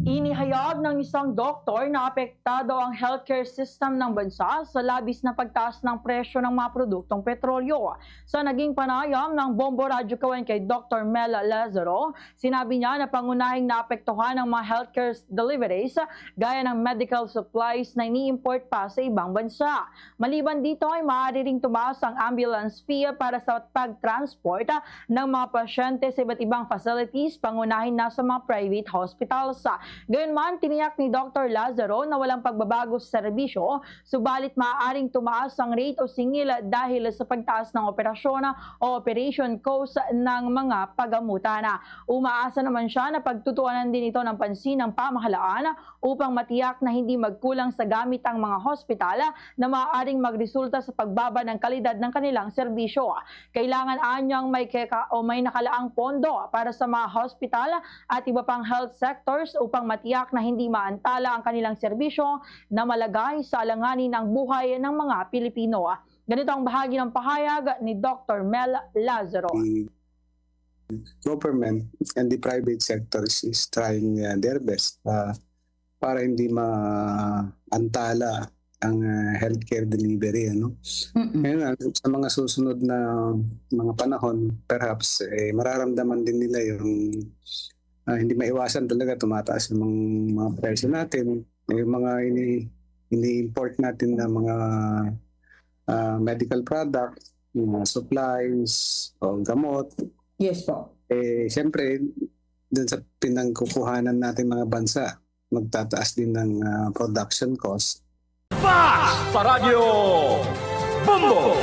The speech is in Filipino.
Inihayag ng isang doktor na apektado ang healthcare system ng bansa sa labis na pagtaas ng presyo ng mga produktong petrolyo. Sa naging panayam ng Bombo Radyo Kawan kay Dr. Mela Lazaro, sinabi niya na pangunahing naapektuhan ng mga healthcare deliveries gaya ng medical supplies na ini-import pa sa ibang bansa. Maliban dito ay maaari ring tumaas ang ambulance fee para sa pag-transport ng mga pasyente sa iba't ibang facilities, pangunahin na sa mga private hospitals. Gayunman, tiniyak ni Dr. Lazaro na walang pagbabago sa serbisyo, subalit maaaring tumaas ang rate o singil dahil sa pagtaas ng operasyon o operation cost ng mga pagamutan. Umaasa naman siya na pagtutuunan din ito ng pansin ng pamahalaan upang matiyak na hindi magkulang sa gamit ang mga hospital na maaaring magresulta sa pagbaba ng kalidad ng kanilang serbisyo. Kailangan anyang may nakalaang pondo para sa mga hospital at iba pang health sectors upang matiyak na hindi maantala ang kanilang serbisyo na malagay sa alanganin ng buhay ng mga Pilipino. Ganito ang bahagi ng pahayag ni Dr. Mel Lazaro. The government and the private sectors is trying their best para hindi maantala ang healthcare delivery. Ngayon, sa mga susunod na mga panahon, perhaps mararamdaman din nila yung hindi maiwasan talaga tumataas yung mga presyo natin, yung mga ini-import natin na mga medical products, mga supplies o gamot. Yes po. Siyempre, dun sa pinangkukuhanan natin mga bansa, magtataas din ng production cost. Sa Radyo Bombo!